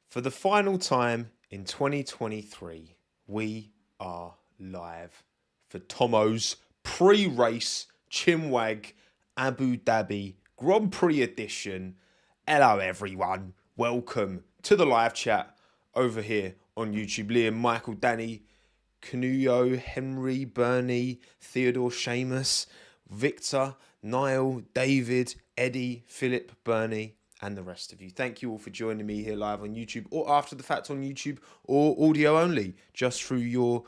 For the final time in 2023, we are live for Tommo's pre-race Chinwag Abu Dhabi Grand Prix edition. Hello everyone, welcome to the live chat over here on YouTube. Liam, Michael, Danny, Canuyo, Henry, Bernie, Theodore, Seamus, Victor, Niall, David, Eddie, Philip, Bernie, and the rest of you. Thank you all for joining me here live on YouTube, or after the fact on YouTube, or audio only, just through your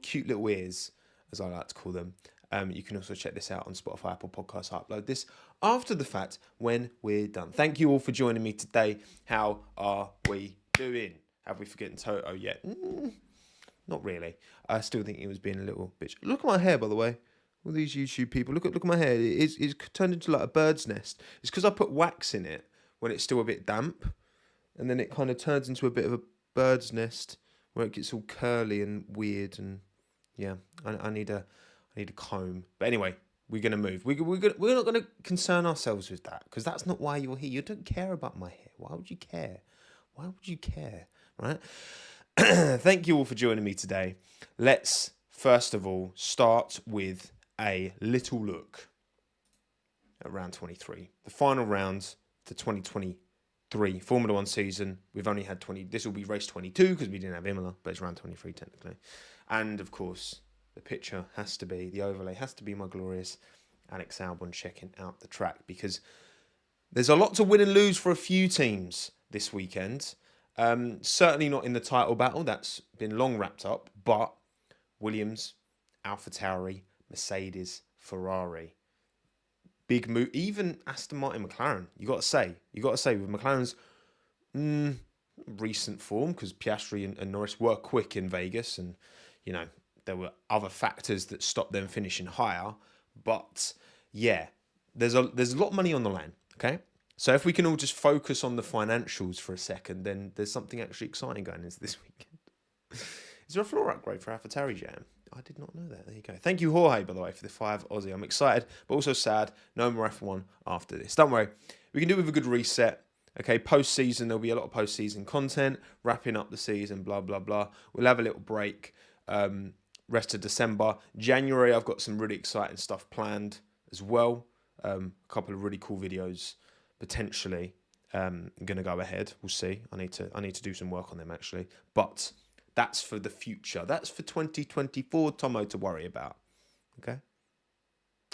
cute little ears, as I like to call them. You can also check this out on Spotify, Apple Podcasts. I upload this after the fact when we're done. Thank you all for joining me today. How are we doing? Have we forgotten Toto yet? Not really. I still think he was being a little bitch. Look at my hair, by the way. All these YouTube people. Look at my hair. It's turned into like a bird's nest. It's because I put wax in it when it's still a bit damp, and then it kind of turns into a bit of a bird's nest where it gets all curly and weird. And yeah, I need a comb. But anyway, we're gonna move. We're not gonna concern ourselves with that, because that's not why you're here. You don't care about my hair. Why would you care? Why would you care? Right? Thank you all for joining me today. Let's first of all start with a little look at round 23, the final round to 2023 Formula One season. We've only had 20. This will be race 22 because we didn't have Imola, but it's round 23 technically. And of course, the picture has to be, the overlay has to be my glorious Alex Albon checking out the track, because there's a lot to win and lose for a few teams this weekend. Certainly not in the title battle. That's been long wrapped up. But Williams, AlphaTauri, Mercedes, Ferrari, big move. Even Aston Martin, McLaren. You got to say with McLaren's recent form, because Piastri and Norris were quick in Vegas, and you know there were other factors that stopped them finishing higher. But yeah, there's a lot of money on the line. Okay. So if we can all just focus on the financials for a second, then there's something actually exciting going into this weekend. Is there a floor upgrade for AlphaTauri Jam? I did not know that. There you go. Thank you, Jorge, by the way, for the 5 Aussie. I'm excited, but also sad. No more F1 after this. Don't worry. We can do it with a good reset. Okay, post-season, there'll be a lot of post-season content, wrapping up the season, blah, blah, blah. We'll have a little break. Rest of December. January, I've got some really exciting stuff planned as well. A couple of really cool videos. Potentially going to go ahead. We'll see. I need to do some work on them, actually. But that's for the future. That's for 2024 Tommo to worry about. Okay?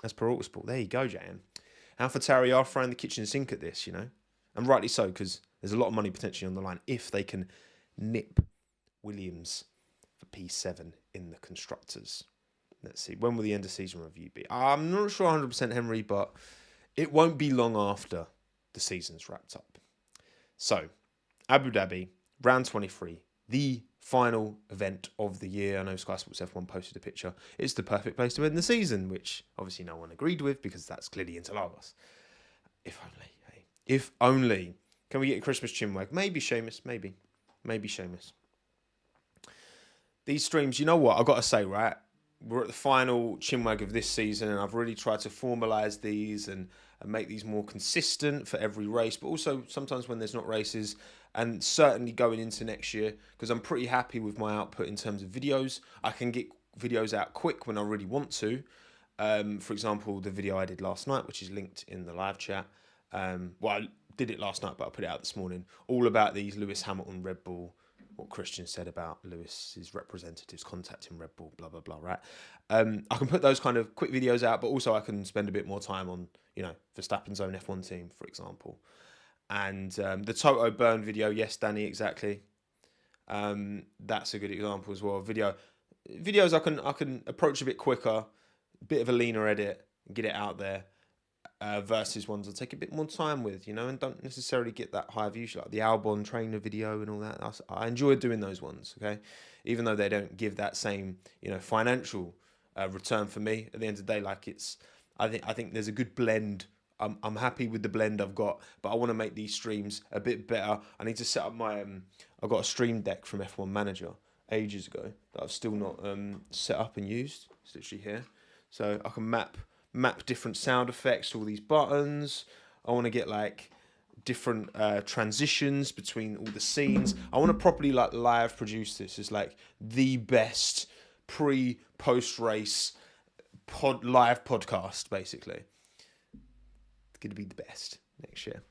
As per Autosport. There you go, Jan. AlphaTauri are throwing the kitchen sink at this, you know. And rightly so, because there's a lot of money potentially on the line if they can nip Williams for P7 in the Constructors. Let's see. When will the end of season review be? I'm not sure 100% Henry, but it won't be long after the season's wrapped up. So, Abu Dhabi, round 23, the final event of the year. I know Sky Sports F1 posted a picture. It's the perfect place to end the season, which obviously no one agreed with, because that's clearly Interlagos. If only, hey. If only. Can we get a Christmas Chinwag? Maybe Seamus, maybe Seamus. These streams, you know what, I've got to say, right? We're at the final Chinwag of this season, and I've really tried to formalise these and make these more consistent for every race, but also sometimes when there's not races, and certainly going into next year, because I'm pretty happy with my output in terms of videos. I can get videos out quick when I really want to. For example, the video I did last night, which is linked in the live chat. Well, I did it last night, but I put it out this morning, all about these Lewis Hamilton Red Bull, what Christian said about Lewis's representatives contacting Red Bull, blah, blah, blah, right? I can put those kind of quick videos out, but also I can spend a bit more time on, you know, Verstappen's own F1 team, for example. And the Toto burn video, yes, Danny, exactly. That's a good example as well. Videos I can approach a bit quicker, a bit of a leaner edit, and get it out there. Versus ones I'll take a bit more time with, you know, and don't necessarily get that high views, like the Albon trainer video and all that. I enjoy doing those ones, okay? Even though they don't give that same, you know, financial return for me. At the end of the day, like I think there's a good blend. I'm happy with the blend I've got, but I want to make these streams a bit better. I need to set up my, I've got a stream deck from F1 Manager ages ago that I've still not set up and used. It's literally here. So I can map different sound effects to all these buttons. I want to get like different transitions between all the scenes. I want to properly like live produce this. It's like the best post race live podcast, basically. It's going to be the best next year.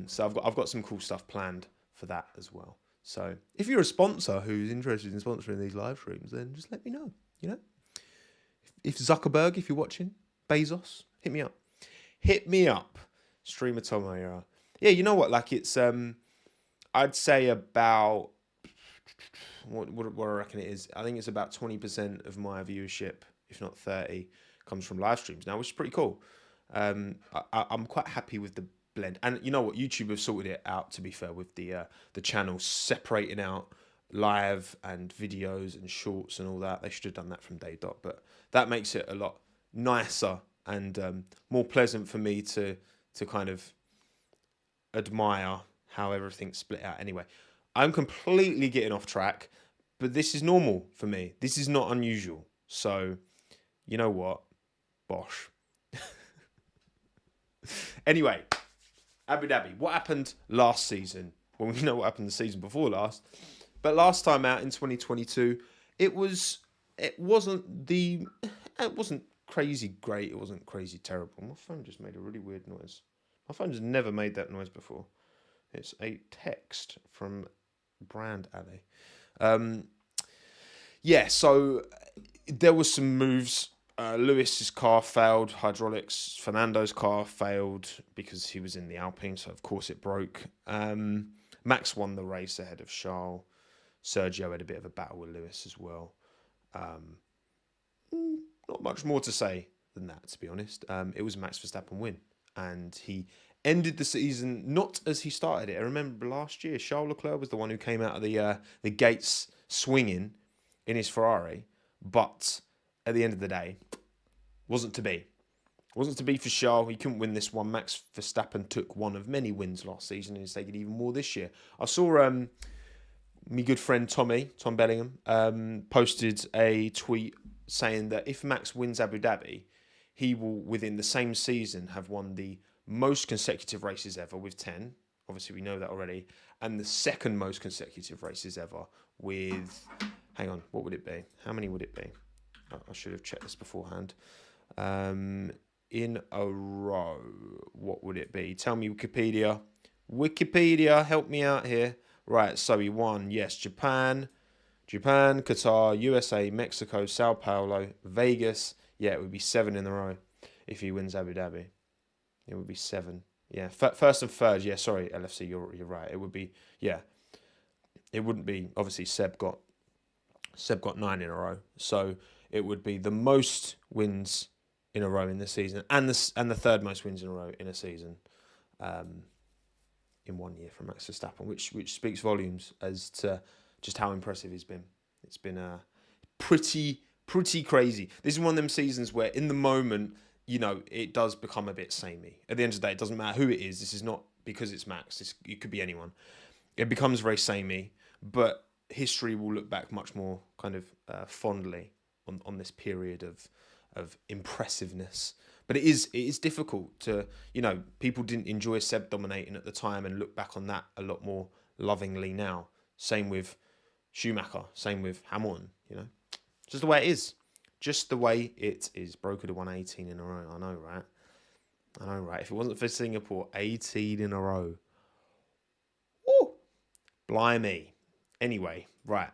So I've got some cool stuff planned for that as well. So if you're a sponsor who's interested in sponsoring these live streams, then just let me know. You know, if Zuckerberg, if you're watching, Bezos, hit me up. Hit me up. Streamer Tommo. Yeah, you know what? Like it's I'd say about what I reckon it is. I think it's about 20% of my viewership, if not 30, comes from live streams now, which is pretty cool. I'm quite happy with the blend, and you know what? YouTube have sorted it out. To be fair, with the channel separating out live and videos and shorts and all that. They should have done that from day dot, but that makes it a lot nicer and more pleasant for me to kind of admire how everything's split out. Anyway, I'm completely getting off track, but this is normal for me. This is not unusual. So, you know what? Bosh. Anyway, Abu Dhabi. What happened last season? Well, we know what happened the season before last. But last time out in 2022, it wasn't crazy great. It wasn't crazy terrible. My phone just made a really weird noise. My phone has never made that noise before. It's a text from Brand Alley. Yeah, so there was some moves. Lewis's car failed, hydraulics. Fernando's car failed because he was in the Alpine, so of course it broke. Max won the race ahead of Charles. Sergio had a bit of a battle with Lewis as well. Not much more to say than that, to be honest. It was a Max Verstappen win, and he ended the season not as he started it. I remember last year, Charles Leclerc was the one who came out of the gates swinging in his Ferrari, but at the end of the day, wasn't to be. Wasn't to be for Charles. He couldn't win this one. Max Verstappen took one of many wins last season, and he's taken even more this year. I saw my good friend Tom Bellingham, posted a tweet saying that if Max wins Abu Dhabi, he will, within the same season, have won the most consecutive races ever with 10. Obviously, we know that already. And the second most consecutive races ever with... Hang on, what would it be? How many would it be? I should have checked this beforehand. In a row, what would it be? Tell me, Wikipedia. Wikipedia, help me out here. Right, so he won, yes, Japan, Qatar, USA, Mexico, Sao Paulo, Vegas. Yeah, it would be 7 in a row if he wins Abu Dhabi. It would be 7. Yeah, first and third. Yeah, sorry, LFC, you're right. It would be, yeah. It wouldn't be, obviously, Seb got 9 in a row. So it would be the most wins in a row in the season and the third most wins in a row in a season. In 1 year from Max Verstappen, which speaks volumes as to just how impressive he's been. It's been pretty crazy. This is one of them seasons where in the moment, you know, it does become a bit samey. At the end of the day, it doesn't matter who it is. This is not because it's Max. It could be anyone. It becomes very samey, but history will look back much more kind of fondly on this period of impressiveness. But it is difficult to, you know, people didn't enjoy Seb dominating at the time and look back on that a lot more lovingly now. Same with Schumacher, same with Hamilton, you know. Just the way it is. Just the way it is. Bro could have won 18 in a row. I know, right? If it wasn't for Singapore, 18 in a row. Woo! Blimey. Anyway, right.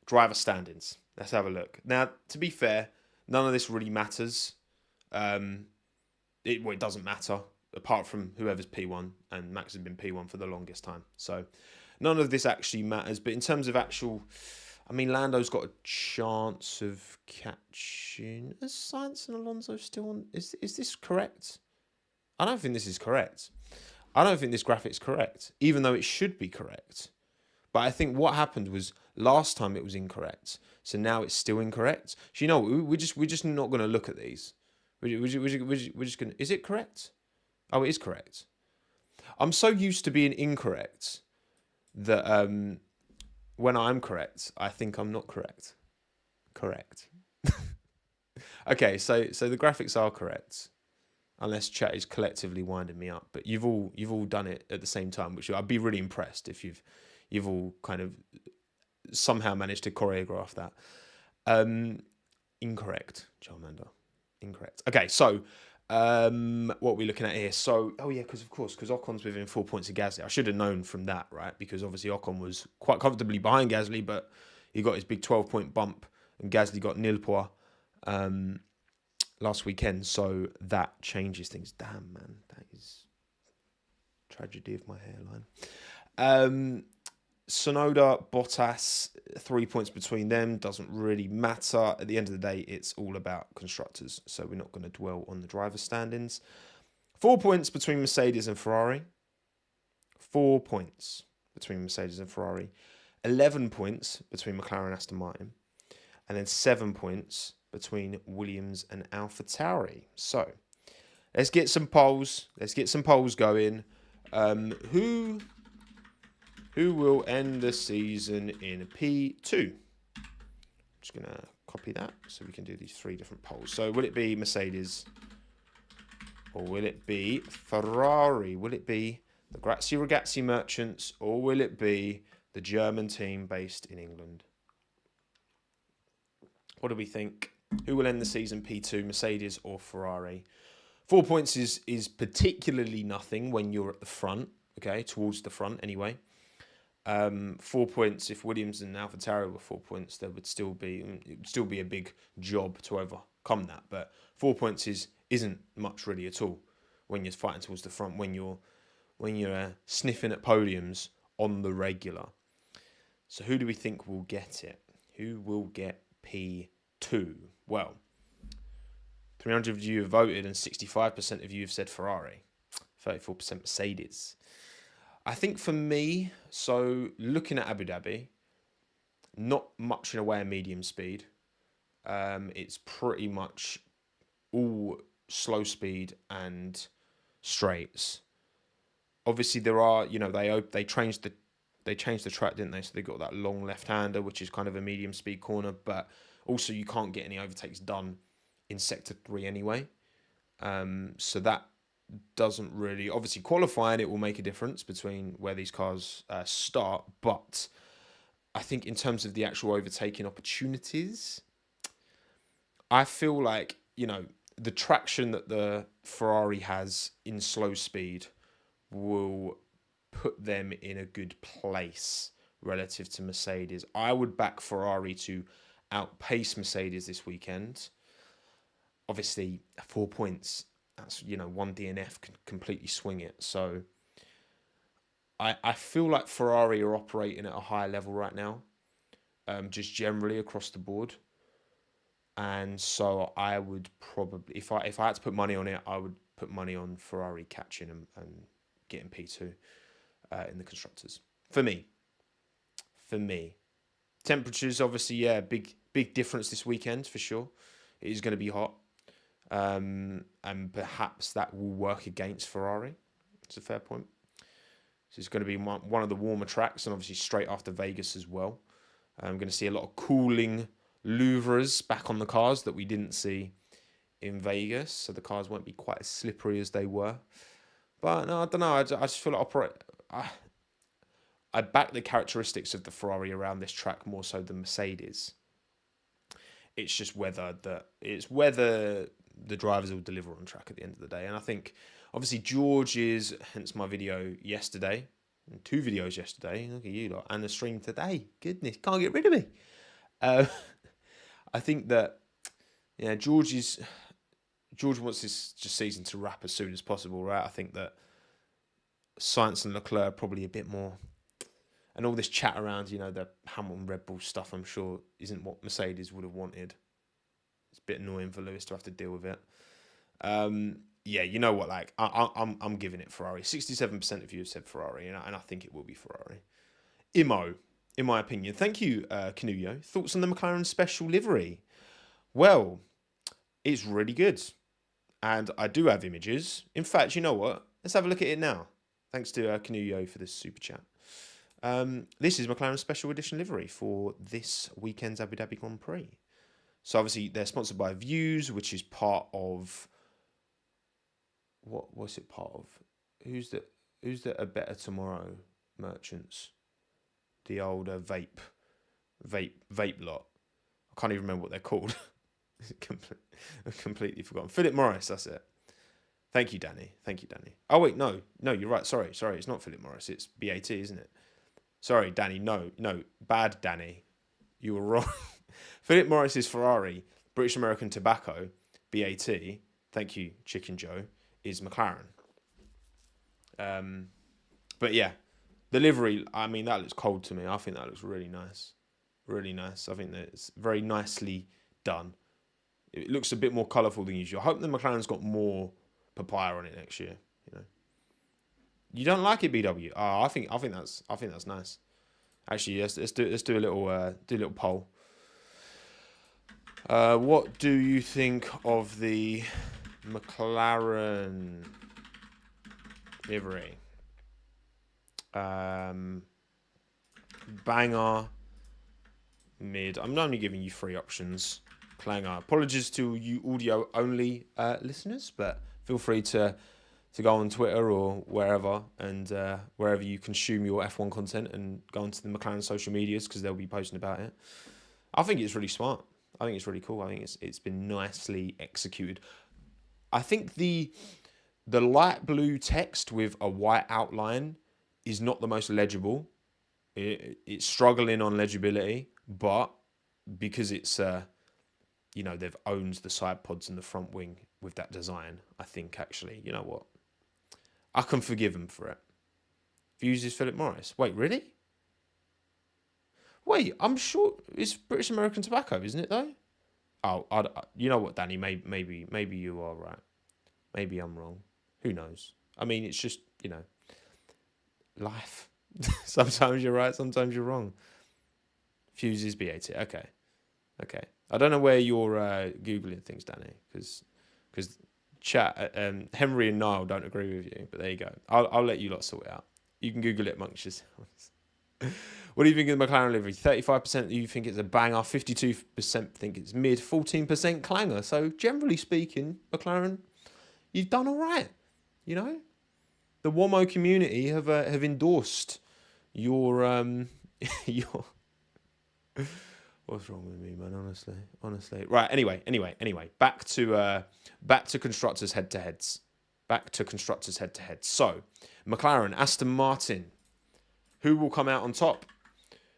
Driver standings. Let's have a look. Now, to be fair, none of this really matters. It doesn't matter, apart from whoever's P1, and Max has been P1 for the longest time. So none of this actually matters. But in terms of actual, I mean, Lando's got a chance of catching. Is Sainz and Alonso still on? Is this correct? I don't think this is correct. I don't think this graphic's correct, even though it should be correct. But I think what happened was last time it was incorrect, so now it's still incorrect. So you know, we're just not going to look at these. We're just going to... Is it correct? Oh, it is correct. I'm so used to being incorrect that when I'm correct, I think I'm not correct. Correct. Okay, so the graphics are correct. unless chat is collectively winding me up. But you've all done it at the same time, which I'd be really impressed if you've all kind of somehow managed to choreograph that. Incorrect, Charmander. Incorrect. Okay, so what are we looking at here? So, oh yeah, because Ocon's within 4 points of Gasly. I should have known from that, right? Because obviously Ocon was quite comfortably behind Gasly, but he got his big 12-point bump, and Gasly got nil point last weekend. So that changes things. Damn, man, that is tragedy of my hairline. Sonoda, Bottas, 3 points between them. Doesn't really matter. At the end of the day, it's all about constructors. So we're not going to dwell on the driver's standings. 4 points between Mercedes and Ferrari. 4 points between Mercedes and Ferrari. 11 points between McLaren and Aston Martin. And then 7 points between Williams and AlphaTauri. So let's get some polls. Let's get some polls going. Who will end the season in P2? I'm just going to copy that so we can do these 3 different polls. So will it be Mercedes or will it be Ferrari? Will it be the Grazie Ragazzi Merchants or will it be the German team based in England? What do we think? Who will end the season P2, Mercedes or Ferrari? 4 points is particularly nothing when you're at the front, okay, towards the front anyway. 4 points, if Williams and AlphaTauri were 4 points, it would still be a big job to overcome that. But 4 points isn't much really at all when you're fighting towards the front, when you're sniffing at podiums on the regular. So who do we think will get it? Who will get P2? Well, 300 of you have voted and 65% of you have said Ferrari, 34% Mercedes. I think for me, so looking at Abu Dhabi, not much in a way of medium speed. It's pretty much all slow speed and straights. Obviously, there are, they changed the track, didn't they? So they got that long left-hander, which is kind of a medium speed corner, but also you can't get any overtakes done in Sector 3 anyway. So that doesn't really, obviously qualifying, it will make a difference between where these cars start, but I think in terms of the actual overtaking opportunities, I feel like, the traction that the Ferrari has in slow speed will put them in a good place relative to Mercedes. I would back Ferrari to outpace Mercedes this weekend. Obviously, 4 points, that's, one DNF can completely swing it. So I feel like Ferrari are operating at a higher level right now, just generally across the board. And so I would probably, if I had to put money on it, I would put money on Ferrari catching and getting P2 in the constructors. For me. Temperatures, obviously, yeah, big difference this weekend for sure. It is going to be hot. And perhaps that will work against Ferrari. It's a fair point. So it's going to be one of the warmer tracks, and obviously straight after Vegas as well. I'm going to see a lot of cooling louvres back on the cars that we didn't see in Vegas, so the cars won't be quite as slippery as they were. But no, I don't know. I just feel like I back the characteristics of the Ferrari around this track more so than Mercedes. It's just whether the drivers will deliver on track at the end of the day. And I think, obviously, George is, hence my video yesterday, and 2 videos yesterday, look at you lot, and the stream today. Goodness, can't get rid of me. I think that, George wants this season to wrap as soon as possible, right? I think that Sainz and Leclerc are probably a bit more, and all this chat around, the Hamilton Red Bull stuff, I'm sure isn't what Mercedes would have wanted. It's a bit annoying for Lewis to have to deal with it. Yeah, you know what? Like, I'm giving it Ferrari. 67% of you have said Ferrari, and I think it will be Ferrari. Imo, in my opinion. Thank you, Canuyo. Thoughts on the McLaren special livery? Well, it's really good, and I do have images. In fact, you know what? Let's have a look at it now. Thanks to Canuyo for this super chat. This is McLaren's special edition livery for this weekend's Abu Dhabi Grand Prix. So obviously they're sponsored by Views, which is part of what's it part of? Who's the A Better Tomorrow merchants? The old vape lot. I can't even remember what they're called. I've completely forgotten. Philip Morris, that's it. Thank you, Danny. Oh wait, no, you're right. Sorry. It's not Philip Morris. It's BAT, isn't it? Sorry, Danny. No, bad Danny. You were wrong. Philip Morris is Ferrari. British American Tobacco, BAT. Thank you, Chicken Joe. Is McLaren. But yeah, the livery. I mean, that looks cold to me. I think that looks really nice. Really nice. I think that it's very nicely done. It looks a bit more colourful than usual. I hope the McLaren's got more papaya on it next year. You know, you don't like it, BW? Oh, I think that's nice. Actually, let's do a little poll. What do you think of the McLaren livery? Banger, mid. I'm only giving you 3 options. Clanger. Apologies to you audio only listeners, but feel free to go on Twitter or wherever, and wherever you consume your F1 content, and go onto the McLaren social medias, because they'll be posting about it. I think it's really smart. I think it's really cool. I think it's been nicely executed. I think the light blue text with a white outline is not the most legible. It's struggling on legibility, but because it's they've owned the side pods and the front wing with that design, I think actually, you know what? I can forgive them for it. Views is Philip Morris. Wait, really? Wait, I'm sure it's British American Tobacco, isn't it though? Oh, you know what, Danny? Maybe you are right. Maybe I'm wrong. Who knows? I mean, it's just, life. Sometimes you're right, sometimes you're wrong. Fuse is BAT. Okay. I don't know where you're Googling things, Danny, because chat, Henry and Niall don't agree with you, but there you go. I'll let you lot sort it out. You can Google it amongst yourselves. What do you think of the McLaren livery? 35% you think it's a banger, 52% think it's mid, 14% clanger. So generally speaking, McLaren, you've done all right. The WOMO community have endorsed your your. What's wrong with me, man? Honestly. Right. Anyway. Back to constructors head-to-heads. So, McLaren, Aston Martin. Who will come out on top?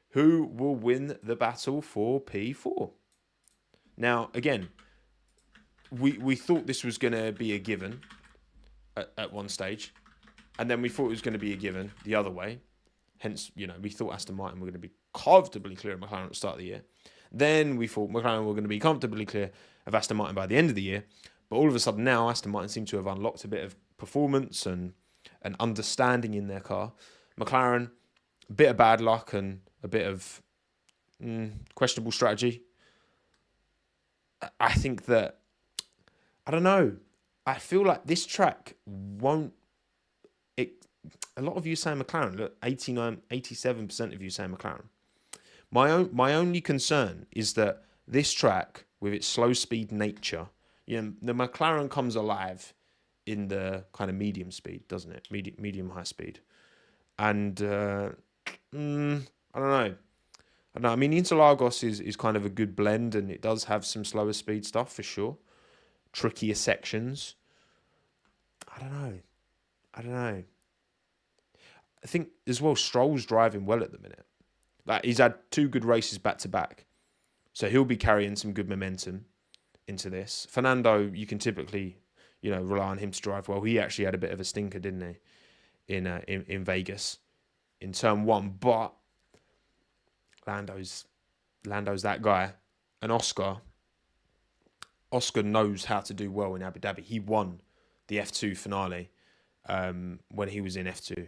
Who will win the battle for P4? Now, again, we thought this was going to be a given at one stage, and then we thought it was going to be a given the other way. Hence, we thought Aston Martin were going to be comfortably clear of McLaren at the start of the year. Then we thought McLaren were going to be comfortably clear of Aston Martin by the end of the year. But all of a sudden now, Aston Martin seem to have unlocked a bit of performance and understanding in their car. McLaren, a bit of bad luck and a bit of questionable strategy. I think that, I don't know, I feel like this track won't... A lot of you say McLaren. Look, 87% of you say McLaren. My only concern is that this track, with its slow speed nature, the McLaren comes alive in the kind of medium speed, doesn't it? Medium high speed, and I don't know. I mean, Interlagos is kind of a good blend, and it does have some slower speed stuff for sure. Trickier sections. I don't know. I think as well, Stroll's driving well at the minute. Like, he's had 2 good races back to back, so he'll be carrying some good momentum into this. Fernando, you can typically, rely on him to drive well. He actually had a bit of a stinker, didn't he, in Vegas, in turn 1. But Lando's that guy, and Oscar knows how to do well in Abu Dhabi. He won the F2 finale when he was in F2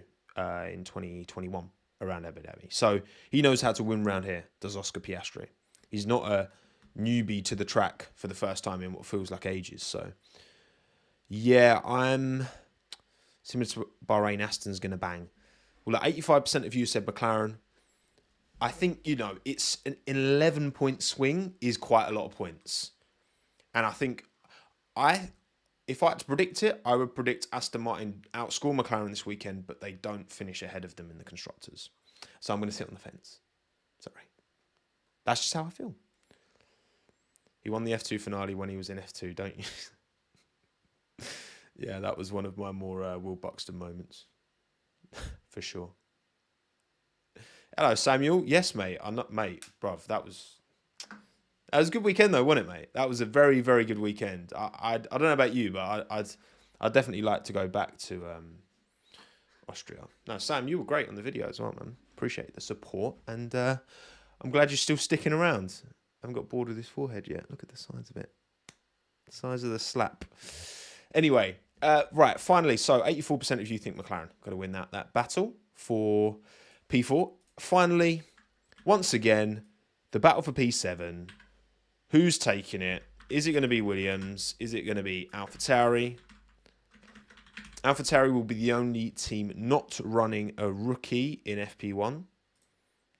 in 2021 around Abu Dhabi. So he knows how to win round here, does Oscar Piastri. He's not a newbie to the track for the first time in what feels like ages. So, yeah, I'm similar to Bahrain. Aston's going to bang. Well, 85% of you said McLaren. I think, it's an 11-point swing is quite a lot of points. And I think if I had to predict it, I would predict Aston Martin outscore McLaren this weekend, but they don't finish ahead of them in the Constructors. So I'm going to sit on the fence. Sorry. That's just how I feel. He won the F2 finale when he was in F2, don't you? Yeah, that was one of my more Will Buxton moments. For sure. Hello, Samuel. Yes, mate. I'm not, mate, bruv. That was a good weekend, though, wasn't it, mate? That was a very, very good weekend. I don't know about you, but I'd definitely like to go back to Austria. No, Sam, you were great on the video as well, man. Appreciate the support, and I'm glad you're still sticking around. I haven't got bored with his forehead yet. Look at the size of it. The size of the slap. Anyway, right, finally, so 84% of you think McLaren got to win that battle for P4. Finally, once again, the battle for P7. Who's taking it? Is it going to be Williams? Is it going to be AlphaTauri? AlphaTauri will be the only team not running a rookie in FP1.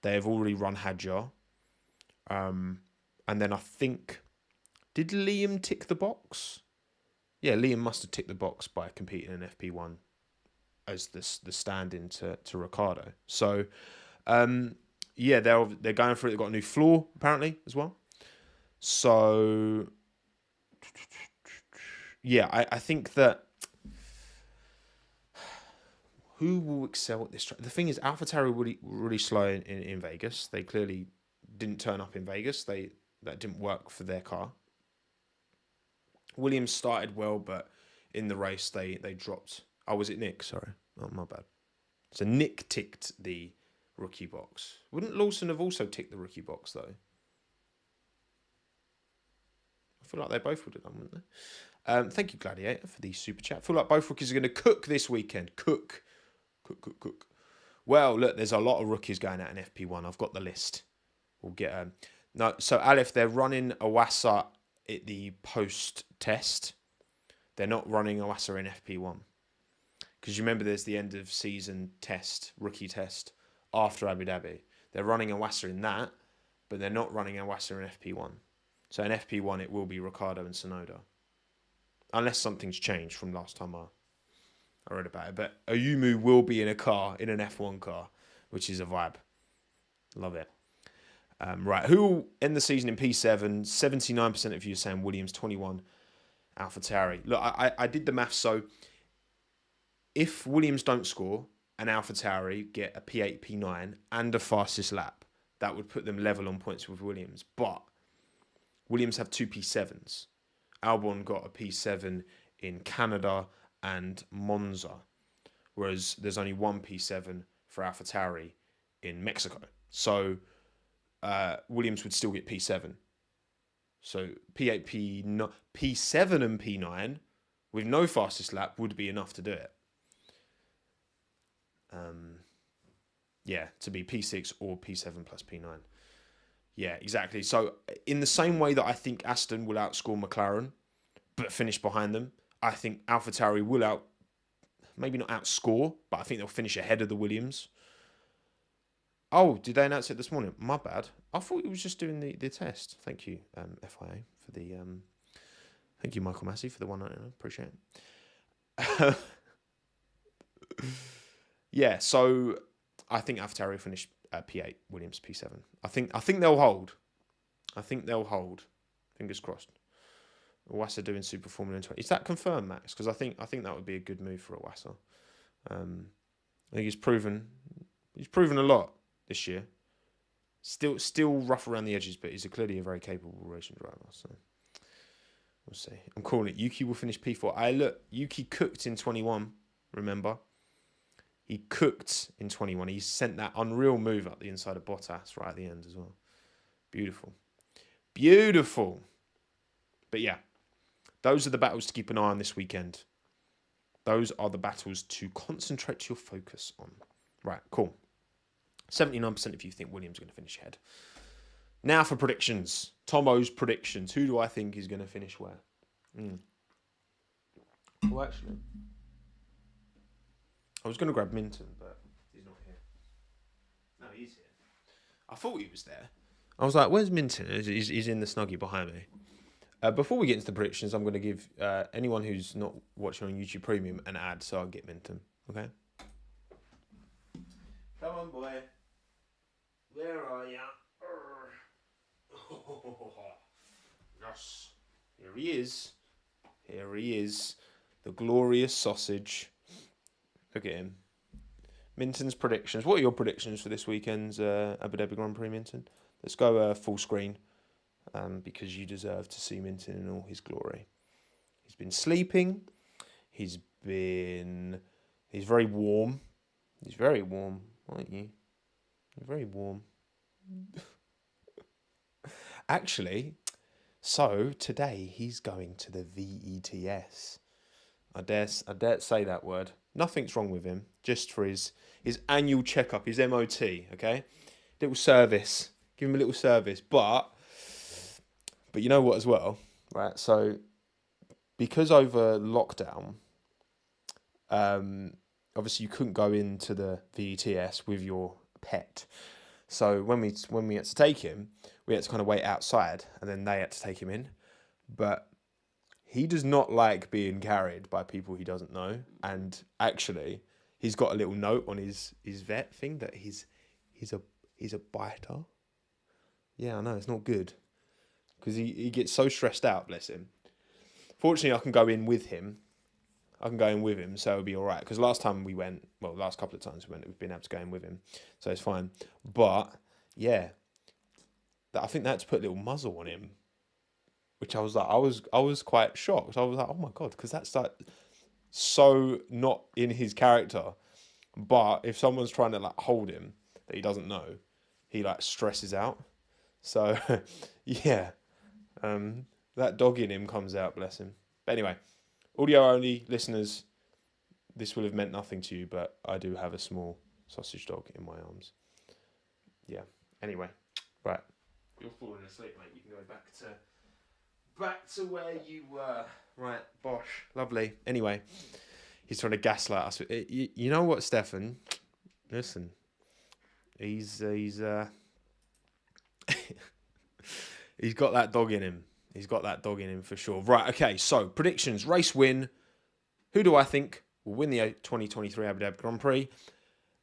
They have already run Hadjar. And then I think, did Liam tick the box? Yeah, Liam must have ticked the box by competing in FP1 as the stand-in to Ricciardo. So, yeah, they're going for it. They've got a new floor, apparently, as well. So, yeah, I think that who will excel at this track? The thing is, AlphaTauri were really slow in Vegas. They clearly didn't turn up in Vegas. That didn't work for their car. Williams started well, but in the race they dropped. Oh, was it Nick? Sorry. Oh, my bad. So Nick ticked the rookie box. Wouldn't Lawson have also ticked the rookie box, though? I feel like they both would have done, wouldn't they? Thank you, Gladiator, for the super chat. I feel like both rookies are going to cook this weekend. Cook. Well, look, there's a lot of rookies going out in FP1. I've got the list. We'll get no. So Aleph, they're running Awasa at the post-test. They're not running Awasa in FP1. Because you remember there's the end of season test, rookie test, after Abu Dhabi. They're running Awasa in that, but they're not running Awasa in FP1. So in FP1, it will be Ricciardo and Tsunoda. Unless something's changed from last time I read about it. But Ayumu will be in a car, in an F1 car, which is a vibe. Love it. Right, who will end the season in P7? 79% of you are saying Williams, 21 AlphaTauri. Look, I did the maths, so if Williams don't score and AlphaTauri get a P8, P9 and a fastest lap, that would put them level on points with Williams. But Williams have 2 P7s. Albon got a P7 in Canada and Monza, whereas there's only 1 P7 for AlphaTauri in Mexico. So Williams would still get P7. So P8, P7 and P9 with no fastest lap would be enough to do it. Yeah, to be P6 or P7 plus P9. Yeah, exactly. So in the same way that I think Aston will outscore McLaren, but finish behind them, I think AlphaTauri will maybe not outscore, but I think they'll finish ahead of the Williams. Oh, did they announce it this morning? My bad. I thought it was just doing the test. Thank you, FIA, for the... thank you, Michael Massey, for the 199. Appreciate it. Yeah, so I think AlphaTauri will finish at P8, Williams P7. I think they'll hold. Fingers crossed. Iwasa doing Super Formula in 20. Is that confirmed, Max? Because I think that would be a good move for Iwasa. I think he's proven a lot this year. Still rough around the edges, but he's clearly a very capable racing driver. So we'll see. I'm calling it. Yuki will finish P4. Look, Yuki cooked in 21. Remember, he cooked in 21. He sent that unreal move up the inside of Bottas right at the end as well. Beautiful. But yeah, those are the battles to keep an eye on this weekend. Those are the battles to concentrate your focus on. Right, cool. 79% of you think Williams is going to finish ahead. Now for predictions. Tommo's predictions. Who do I think is going to finish where? Well, actually, I was going to grab Minton, but he's not here. No, he's here. I thought he was there. I was like, where's Minton? He's in the snuggie behind me. Before we get into the predictions, I'm going to give anyone who's not watching on YouTube Premium an ad, so I'll get Minton. Okay? Come on, boy. Where are ya? Yes. Here he is. Here he is. The glorious sausage. Look at him. Minton's predictions. What are your predictions for this weekend's Abu Dhabi Grand Prix, Minton? Let's go full screen because you deserve to see Minton in all his glory. He's been sleeping. He's very warm. He's very warm, aren't you? You're very warm. Actually, so today he's going to the VETS. I dare say that word. Nothing's wrong with him. Just for his annual checkup, his MOT. Okay, little service. Give him a little service. But you know what as well, right? So because over lockdown, obviously you couldn't go into the VETS with your pet. So when we had to take him, we had to kind of wait outside, and then they had to take him in. But he does not like being carried by people he doesn't know. And actually, he's got a little note on his vet thing that he's a biter. Yeah, I know, it's not good. Because he gets so stressed out, bless him. Fortunately, I can go in with him. So it'll be all right. Because last couple of times we went, we've been able to go in with him. So it's fine. But, yeah, I think they had to put a little muzzle on him. Which I was like, I was quite shocked. I was like, oh my God, because that's like so not in his character. But if someone's trying to like hold him that he doesn't know, he like stresses out. So, yeah, that dog in him comes out, bless him. But anyway, audio only listeners, this will have meant nothing to you, but I do have a small sausage dog in my arms. Yeah. Anyway, right. You're falling asleep, mate. You can go back to where you were. Right, bosh. Lovely. Anyway, he's trying to gaslight us. You know what, Stefan? Listen, he's he's got that dog in him. He's got that dog in him for sure. Right, okay, so predictions. Race win. Who do I think will win the 2023 Abu Dhabi Grand Prix?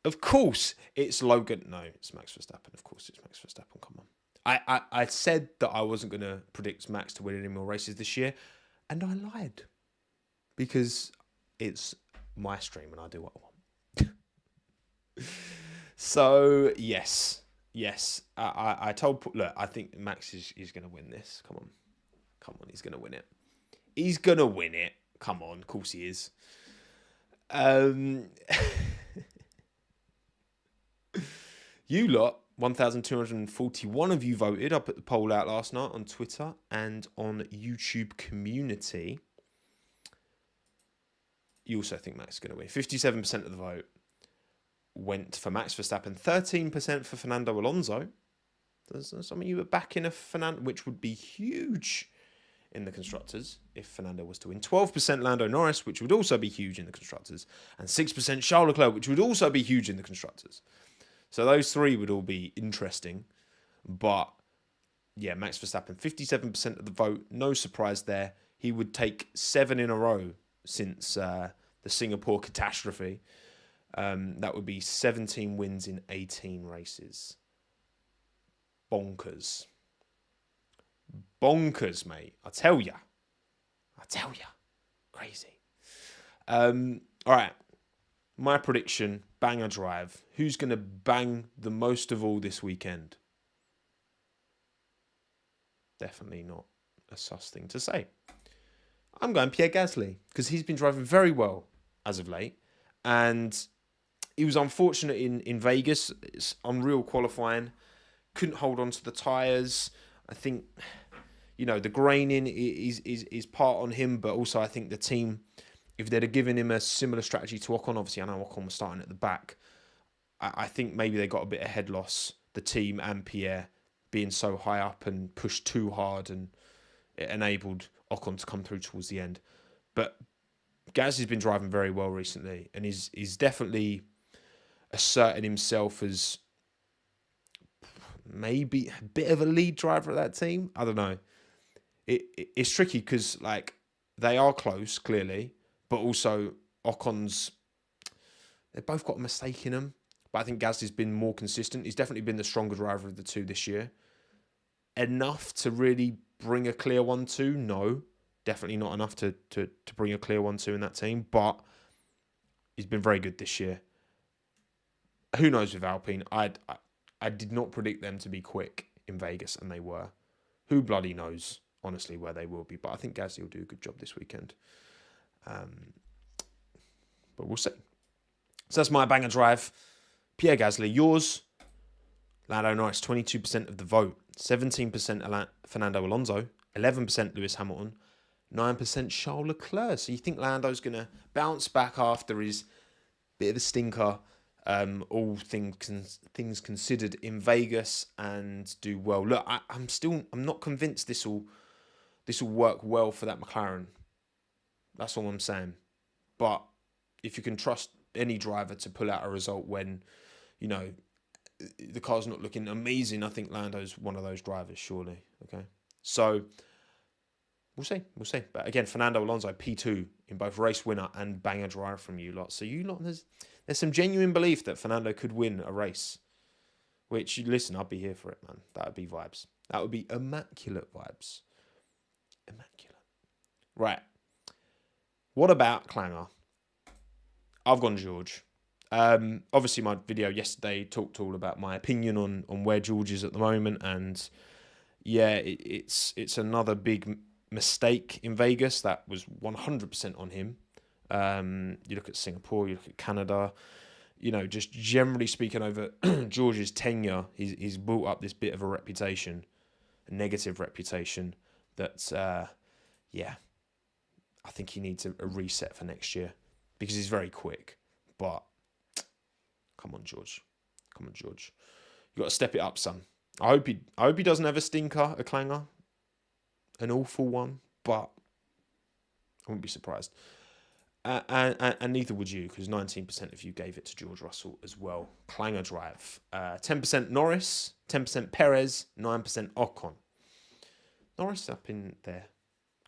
Of course, it's Logan. No, it's Max Verstappen. Of course, it's Max Verstappen. Come on. I said that I wasn't going to predict Max to win any more races this year, and I lied. Because it's my stream and I do what I want. So, yes. I told... Look, I think Max is going to win this. Come on, he's going to win it. He's going to win it. Come on, of course he is. You lot, 1,241 of you voted. I put the poll out last night on Twitter and on YouTube community. You also think Max is going to win. 57% of the vote went for Max Verstappen. 13% for Fernando Alonso. Some of you were backing a Fernando, which would be huge in the Constructors if Fernando was to win. 12% Lando Norris, which would also be huge in the Constructors. And 6% Charles Leclerc, which would also be huge in the Constructors. So those three would all be interesting. But, yeah, Max Verstappen, 57% of the vote. No surprise there. He would take 7 in a row since the Singapore catastrophe. That would be 17 wins in 18 races. Bonkers. Bonkers, mate. I tell ya. Crazy. All right. My prediction, banger drive. Who's going to bang the most of all this weekend? Definitely not a sus thing to say. I'm going Pierre Gasly because he's been driving very well as of late. And he was unfortunate in Vegas. It's unreal qualifying. Couldn't hold on to the tyres. I think, the graining is part on him, but also I think the team, if they'd have given him a similar strategy to Ocon, obviously I know Ocon was starting at the back, I think maybe they got a bit of head loss, the team and Pierre being so high up and pushed too hard, and it enabled Ocon to come through towards the end. But Gasly's been driving very well recently, and he's definitely asserted himself as maybe a bit of a lead driver at that team. I don't know. it's tricky because like they are close clearly, but also Ocon's, they've both got a mistake in them. But I think Gasly's been more consistent. He's definitely been the stronger driver of the two this year. Enough to really bring a clear 1-2? No, definitely not enough to bring a clear 1-2 in that team. But he's been very good this year. Who knows with Alpine? I did not predict them to be quick in Vegas, and they were. Who bloody knows, honestly, where they will be. But I think Gasly will do a good job this weekend. But we'll see. So that's my banger drive. Pierre Gasly, yours. Lando Norris, 22% of the vote. 17% Fernando Alonso. 11% Lewis Hamilton. 9% Charles Leclerc. So you think Lando's going to bounce back after his bit of a stinker, all things considered, in Vegas, and do well. Look, I'm not convinced this will work well for that McLaren. That's all I'm saying. But if you can trust any driver to pull out a result when, you know, the car's not looking amazing, I think Lando's one of those drivers, surely. Okay, so we'll see. But again, Fernando Alonso, P2 in both race winner and banger driver from you lot. So you lot, there's some genuine belief that Fernando could win a race. Which, listen, I'd be here for it, man. That would be vibes. That would be immaculate vibes. Immaculate. Right. What about Clanger? I've gone George. Obviously, my video yesterday talked all about my opinion on where George is at the moment, and yeah, it's another big mistake in Vegas. That was 100% on him. You look at Singapore, you look at Canada. You know, just generally speaking, over George's tenure, he's built up this bit of a reputation, a negative reputation that, yeah, I think he needs a reset for next year because he's very quick. But come on, George. You got to step it up, son. I hope he doesn't have a stinker, a clanger, an awful one, but I wouldn't be surprised. And neither would you, because 19% of you gave it to George Russell as well. Clanger drive. 10% Norris, 10% Perez, 9% Ocon. Norris up in there.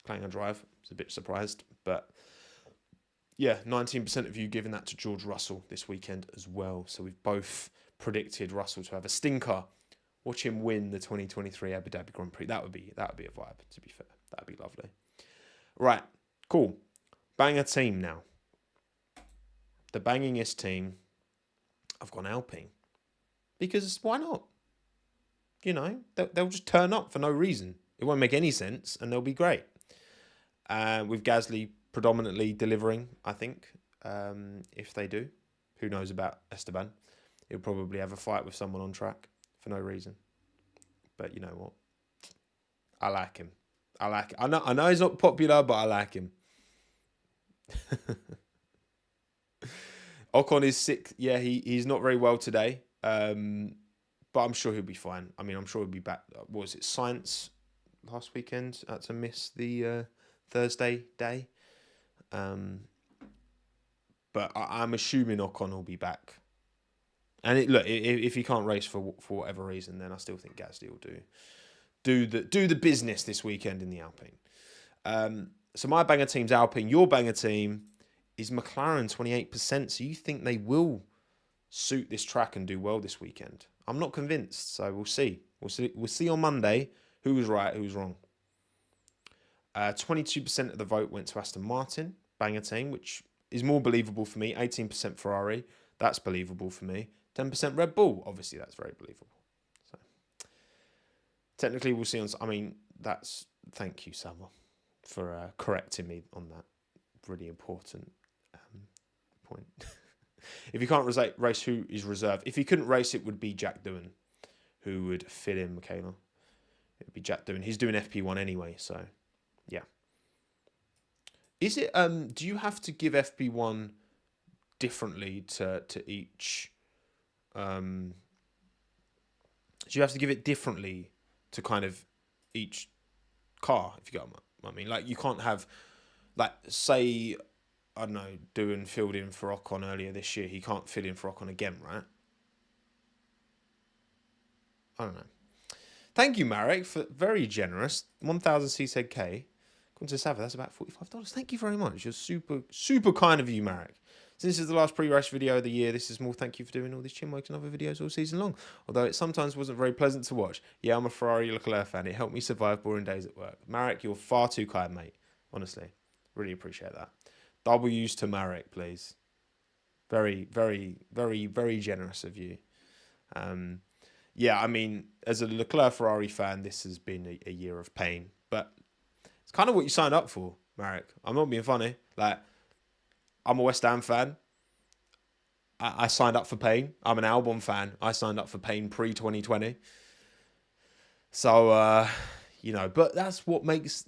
Clanger drive. I was a bit surprised. But yeah, 19% of you giving that to George Russell this weekend as well. So we've both predicted Russell to have a stinker. Watch him win the 2023 Abu Dhabi Grand Prix. That would be a vibe, to be fair. That would be lovely. Right, cool. Banger team now. The bangingest team, I've gone Alpine. Because why not? You know, they'll just turn up for no reason. It won't make any sense, and they'll be great. With Gasly predominantly delivering, I think, if they do. Who knows about Esteban? He'll probably have a fight with someone on track for no reason. But you know what? I like him. I know he's not popular, but I like him. Ocon is sick. Yeah, he's not very well today. But I'm sure he'll be fine. I mean, I'm sure he'll be back. What was it? Science last weekend. Had to miss the Thursday day. But I'm assuming Ocon will be back. And look, if he can't race for whatever reason, then I still think Gasly will do the business this weekend in the Alpine. So my banger team's Alpine. Your banger team is McLaren, 28%. So you think they will suit this track and do well this weekend? I'm not convinced. So we'll see. We'll see on Monday who was right, who was wrong. 22% of the vote went to Aston Martin, banger team, which is more believable for me. 18% Ferrari, that's believable for me. 10% Red Bull, obviously that's very believable. So technically we'll see on. I mean, thank you, Samuel, for correcting me on that really important point. If you can't race, who is reserved? If he couldn't race, it would be Jack Doohan, who would fill in Michaela. It would be Jack Doohan. He's doing FP1 anyway, so yeah. Is it? Do you have to give FP1 differently to each? Do you have to give it differently to kind of each car? If you got what I mean, like you can't have, like, say, I don't know, Doohan filled in for Ocon earlier this year. He can't fill in for Ocon again, right? I don't know. Thank you, Marek, for very generous. 1,000 CZK. According to Sava, that's about $45. Thank you very much. You're super, super kind of you, Marek. Since this is the last pre-race video of the year, this is more thank you for doing all these Chinwags and other videos all season long. Although it sometimes wasn't very pleasant to watch. Yeah, I'm a Ferrari Leclerc fan. It helped me survive boring days at work. Marek, you're far too kind, mate. Honestly. Really appreciate that. W's to Marek, please. Very, very, very, very generous of you. Yeah, I mean, as a Leclerc Ferrari fan, this has been a year of pain. But it's kind of what you signed up for, Marek. I'm not being funny. Like, I'm a West Ham fan. I signed up for pain. I'm an Albon fan. I signed up for pain pre-2020. So, you know, but that's what makes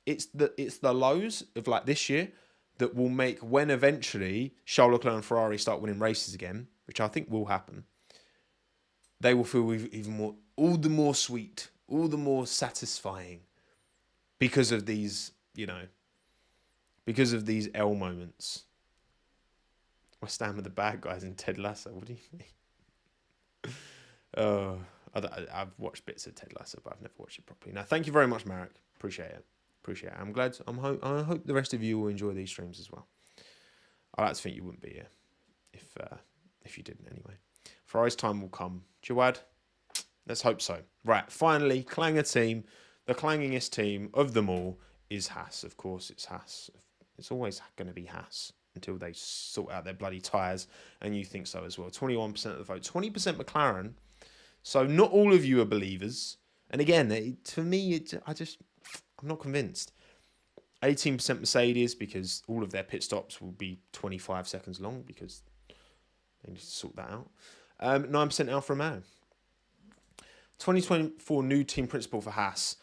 it's the lows of like this year that will make when eventually Charles Leclerc and Ferrari start winning races again, which I think will happen. They will feel even more, all the more sweet, all the more satisfying because of these, you know, because of these L moments. West Ham are the bad guys in Ted Lasso. What do you mean? I've watched bits of Ted Lasso, but I've never watched it properly. Now, thank you very much, Marek. Appreciate it. Appreciate it. I'm glad. I hope the rest of you will enjoy these streams as well. I like to think you wouldn't be here if you didn't anyway. Ferrari's time will come. Jawad, let's hope so. Right, finally, Clanger team, the clangingest team of them all is Haas. Of course, it's Haas. It's always going to be Haas until they sort out their bloody tyres, and you think so as well. 21% of the vote, 20% McLaren. So not all of you are believers. And again, for me, I'm not convinced. 18% Mercedes because all of their pit stops will be 25 seconds long because they need to sort that out. 9% Alfa Romeo. 2024 new team principal for Haas.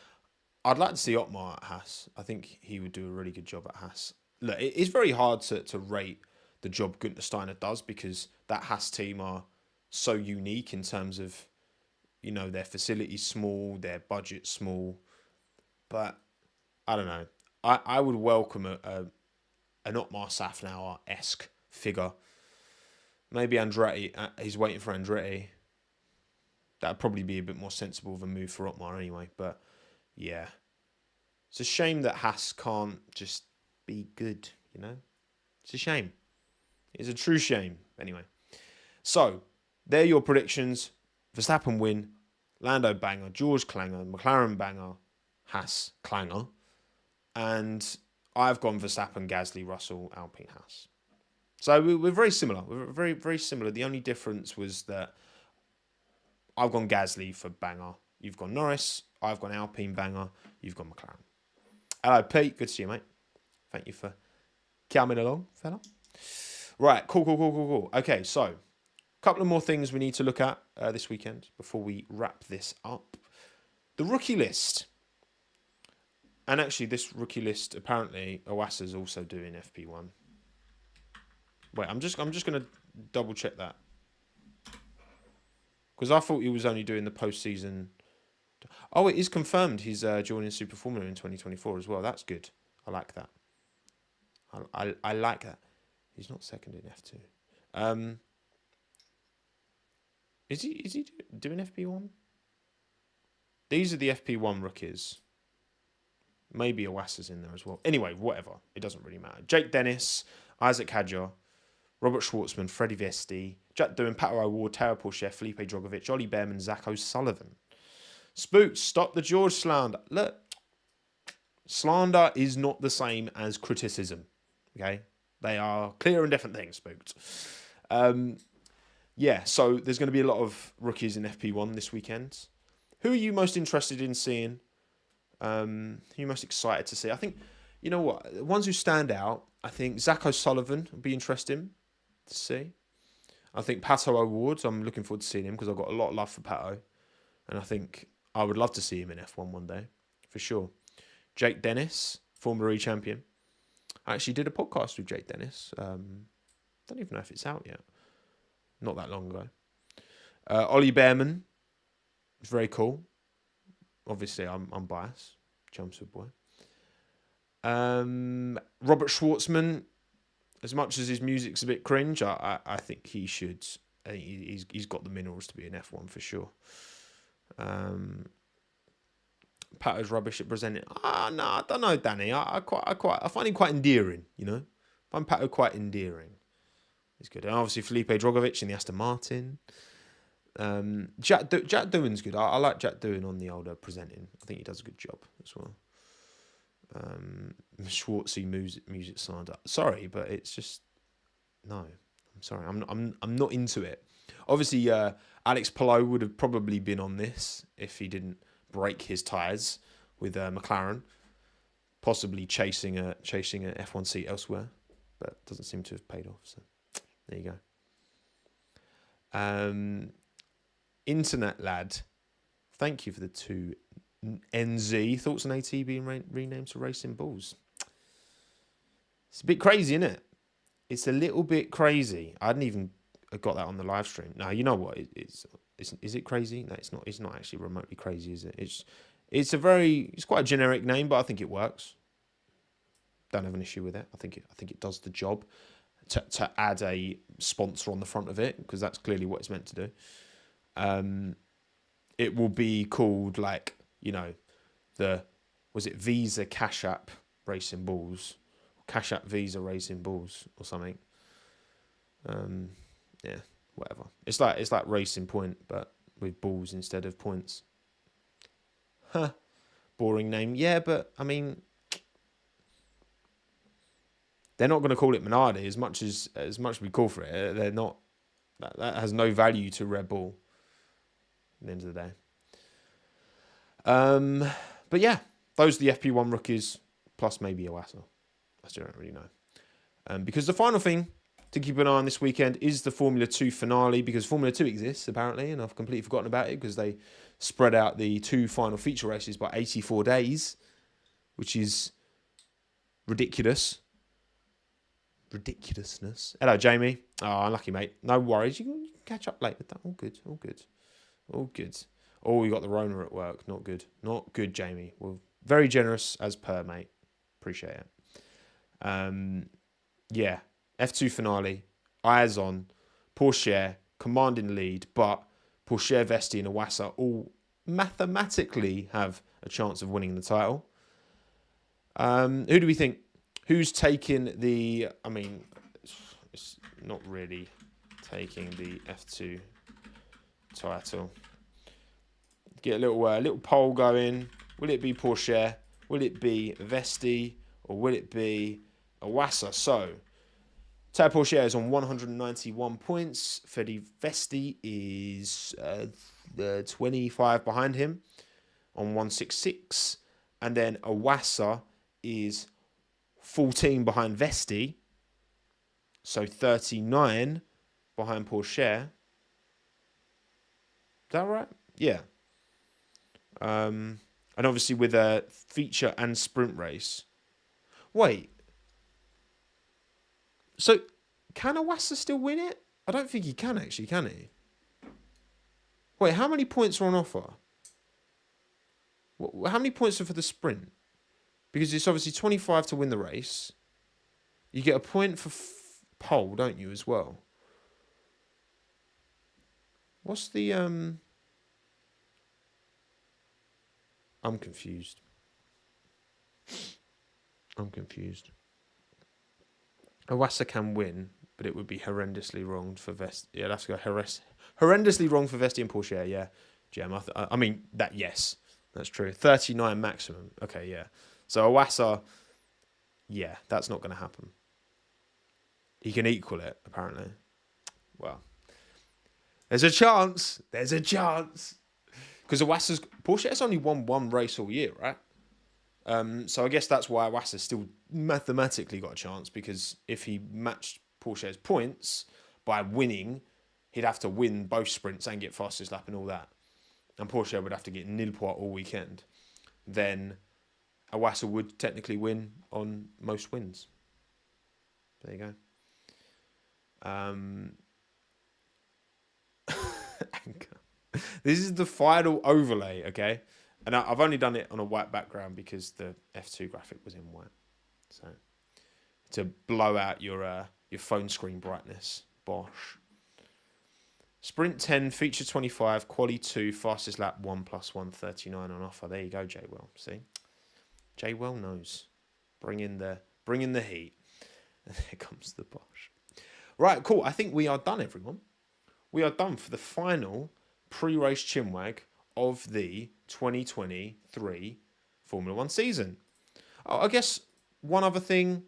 I'd like to see Otmar at Haas. I think he would do a really good job at Haas. Look, it's very hard to rate the job Günther Steiner does because that Haas team are so unique in terms of, you know, their facilities small, their budget small. But I don't know. I would welcome an Otmar Safnauer-esque figure. Maybe Andretti. He's waiting for Andretti. That'd probably be a bit more sensible of a move for Otmar anyway. But yeah, it's a shame that Haas can't just be good. You know, it's a shame. It's a true shame. Anyway, so they're your predictions. Verstappen win, Lando banger, George clanger, McLaren banger, Haas clanger, and I've gone Verstappen, Gasly, Russell, Alpine, Haas. So we're very similar. We're very, very similar. The only difference was that I've gone Gasly for banger. You've gone Norris. I've gone Alpine banger. You've gone McLaren. Hello, Pete. Good to see you, mate. Thank you for coming along, fella. Right, cool. Okay, so a couple of more things we need to look at this weekend before we wrap this up. The rookie list. And actually, this rookie list, apparently, Owasa's also doing FP1. Wait, I'm just going to double check that. Because I thought he was only doing the postseason. Oh, it is confirmed he's joining Super Formula in 2024 as well. That's good. I like that. I like that. He's not second in F2. Is he doing FP1? These are the FP1 rookies. Maybe Owasa's in there as well. Anyway, whatever. It doesn't really matter. Jake Dennis, Isaac Hadjar, Robert Schwartzman, Freddie Vesti, Jack Doohan, Pato O'Ward, Tara Porsche, Felipe Drogovic, Ollie Behrman, Zach O'Sullivan. Spooks, stop the George slander. Look, slander is not the same as criticism. Okay? They are clear and different things, Spooked. Yeah, so there's going to be a lot of rookies in FP1 this weekend. Who are you most interested in seeing? Who are you most excited to see? I think, you know what, the ones who stand out, I think Zach O'Sullivan would be interesting to see. I think Pato O'Ward, I'm looking forward to seeing him because I've got a lot of love for Pato. And I think I would love to see him in F1 one day, for sure. Jake Dennis, Formula E champion. I actually did a podcast with Jake Dennis. Don't even know if it's out yet. Not that long ago. Ollie Behrman, it's very cool. Obviously, I'm biased. Chelmsford boy. Robert Schwartzman, as much as his music's a bit cringe, I think he should. He's got the minerals to be an F1 for sure. Pato's rubbish at presenting. No, I don't know, Danny. I find him quite endearing. You know, I find Pato quite endearing. He's good. And obviously Felipe Drogovic in the Aston Martin. Jack Doohan's good. I like Jack Doohan on the older presenting. I think he does a good job as well. Schwartzy music signed up. Sorry, but it's just no. I'm sorry. I'm not into it. Obviously, Alex Palou would have probably been on this if he didn't break his ties with McLaren, possibly chasing a F1 seat elsewhere, but doesn't seem to have paid off. So there you go. Internet lad, thank you for the 2 NZ. Thoughts on AT being renamed to Racing Bulls? It's a bit crazy, isn't it? It's a little bit crazy. I hadn't even got that on the live stream. No, you know what? Is it crazy? No, it's not. It's not actually remotely crazy, is it? It's quite a generic name, but I think it works. Don't have an issue with it. I think it does the job. To add a sponsor on the front of it, because that's clearly what it's meant to do. It will be called was it Visa Cash App Racing Bulls, Cash App Visa Racing Bulls or something. Yeah, whatever. It's like Racing Point, but with balls instead of points. Huh. Boring name. Yeah, but I mean, they're not going to call it Minardi as much as we call for it. They're not. That has no value to Red Bull at the end of the day. But yeah, those are the FP1 rookies, plus maybe Iwasa. I still don't really know. Because the final thing to keep an eye on this weekend is the Formula 2 finale, because Formula 2 exists, apparently, and I've completely forgotten about it because they spread out the 2 final feature races by 84 days, which is ridiculous. Ridiculousness. Hello, Jamie. Oh, unlucky, mate. No worries. You can catch up later. All good. Oh, we got the Rona at work. Not good. Not good, Jamie. Well, very generous as per, mate. Appreciate it. Yeah. F2 finale. Eyes on. Porsche commanding lead, but Porsche, Vesti and Iwasa all mathematically have a chance of winning the title. Who do we think? Who's taking the... I mean, it's not really taking the F2 title. Get a little poll going. Will it be Porsche? Will it be Vesti? Or will it be Iwasa? So, Tao Porsche is on 191 points. Fede Vesti is 25 behind him on 166. And then Iwasa is 14 behind Vesti. So 39 behind Porsche. Is that right? Yeah. And obviously with a feature and sprint race. Wait. So, can Iwasa still win it? I don't think he can actually, can he? Wait, how many points are on offer? How many points are for the sprint? Because it's obviously 25 to win the race. You get a point for pole, don't you, as well? What's the... I'm confused. Iwasa can win, but it would be horrendously wrong for Vesti. Yeah, I'd have to go horrendously wrong for Vesti and Porsche. Yeah, Gem. I mean that. Yes, that's true. 39 maximum. Okay, yeah. So Iwasa, yeah, that's not going to happen. He can equal it apparently. Well, there's a chance. Because Porsche has only won one race all year, right? So I guess that's why Iwasa still mathematically got a chance, because if he matched Porsche's points by winning, he'd have to win both sprints and get fastest lap and all that. And Porsche would have to get nil point all weekend. Then Iwasa would technically win on most wins. There you go. This is the final overlay, okay? And I've only done it on a white background because the F2 graphic was in white. So, to blow out your phone screen brightness. Bosh. Sprint 10, feature 25, quali 2, fastest lap 1 plus 139 on offer. There you go, J Well. See? J Well knows. Bring in the heat. And there comes the Bosch. Right, cool. I think we are done, everyone. We are done for the final pre-race Chinwag of the 2023 Formula 1 season. Oh, I guess one other thing.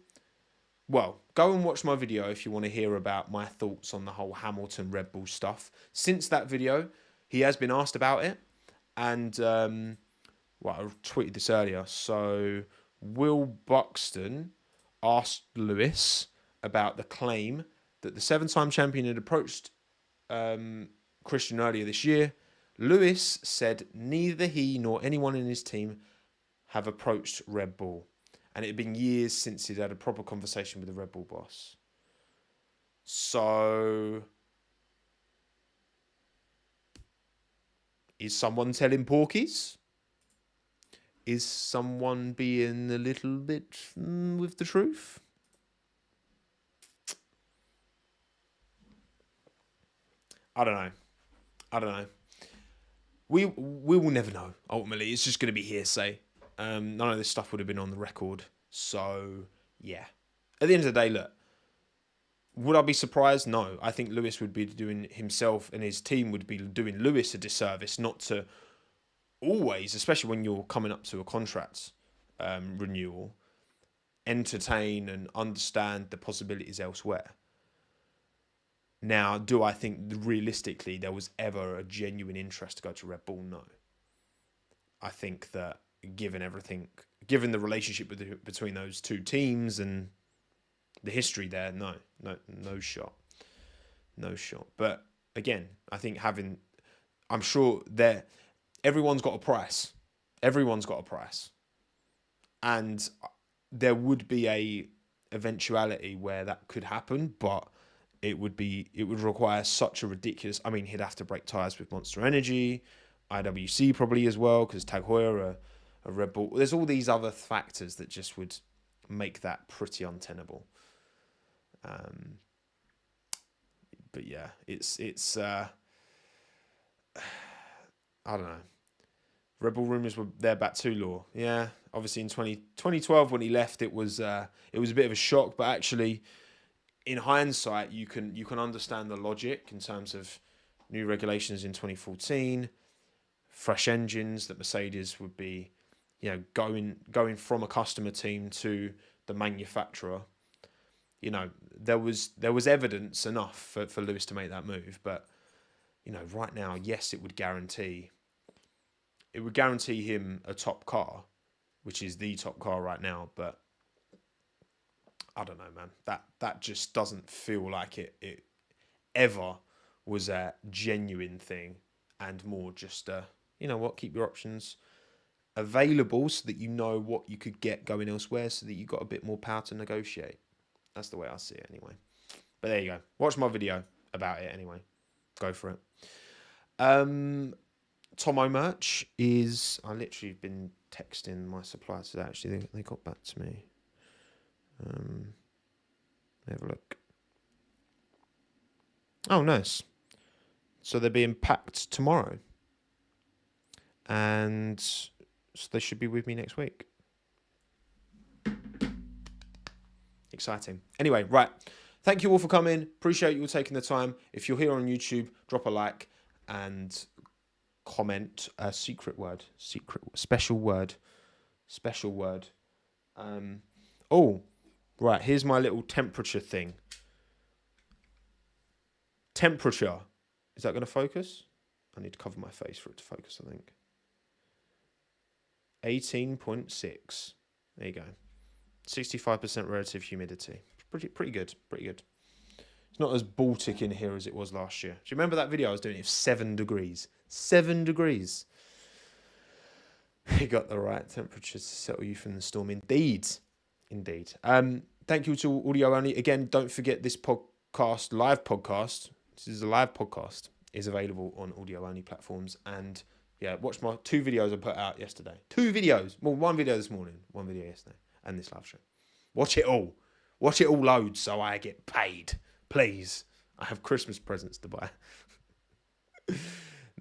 Well, go and watch my video if you want to hear about my thoughts on the whole Hamilton Red Bull stuff. Since that video, he has been asked about it. And, I tweeted this earlier. So, Will Buxton asked Lewis about the claim that the 7-time champion had approached Christian earlier this year. Lewis said neither he nor anyone in his team have approached Red Bull. And it had been years since he'd had a proper conversation with the Red Bull boss. So, is someone telling porkies? Is someone being a little bit with the truth? I don't know. We will never know, ultimately. It's just going to be hearsay. None of this stuff would have been on the record. So, yeah. At the end of the day, look. Would I be surprised? No. I think Lewis would be doing himself and his team would be doing Lewis a disservice not to always, especially when you're coming up to a contract renewal, entertain and understand the possibilities elsewhere. Now, do I think realistically there was ever a genuine interest to go to Red Bull? No. I think that given the relationship between those two teams and the history there, no shot. No shot. But again, I think I'm sure everyone's got a price. Everyone's got a price. And there would be a eventuality where that could happen, but it would require such a ridiculous... I mean, he'd have to break ties with Monster Energy, IWC probably as well, because Tag Heuer, a Red Bull. There's all these other factors that just would make that pretty untenable. But yeah, it's I don't know. Red Bull rumours were there back to law. Yeah, obviously in 2012 when he left, it was a bit of a shock, but actually, in hindsight, you can understand the logic in terms of new regulations in 2014, fresh engines that Mercedes would be, going from a customer team to the manufacturer. There was evidence enough for Lewis to make that move, but right now, yes, it would guarantee him a top car, which is the top car right now, but I don't know, man. That just doesn't feel like it ever was a genuine thing, and more just keep your options available so that you know what you could get going elsewhere, so that you've got a bit more power to negotiate. That's the way I see it anyway. But there you go. Watch my video about it anyway. Go for it. Tommo merch is... I literally been texting my supplier today. Actually, they got back to me. Have a look. Oh, nice. So they're being packed tomorrow. And so they should be with me next week. Exciting. Anyway, right. Thank you all for coming. Appreciate you all taking the time. If you're here on YouTube, drop a like and comment a special word. Right, here's my little temperature thing. Temperature. Is that going to focus? I need to cover my face for it to focus, I think. 18.6. There you go. 65% relative humidity. Pretty good. It's not as Baltic in here as it was last year. Do you remember that video I was doing? It was 7 degrees. 7 degrees. You got the right temperature to settle you from the storm. Indeed. Thank you to Audio Only. Again, don't forget this live podcast. This is a live podcast. Is available on Audio Only platforms. And yeah, watch my 2 videos I put out yesterday. 2 videos. Well, 1 video this morning, 1 video yesterday, and this live stream. Watch it all. Watch it all load so I get paid. Please. I have Christmas presents to buy.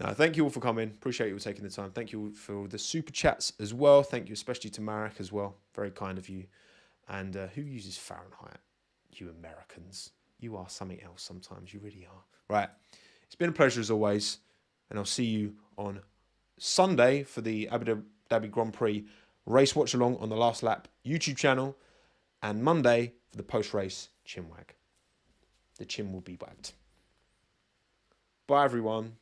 No, thank you all for coming. Appreciate you all taking the time. Thank you for the super chats as well. Thank you especially to Marek as well. Very kind of you. And who uses Fahrenheit? You Americans. You are something else sometimes. You really are. Right. It's been a pleasure as always. And I'll see you on Sunday for the Abu Dhabi Grand Prix race watch along on the Last Lap YouTube channel. And Monday for the post-race Chinwag. The chin will be wagged. Bye, everyone.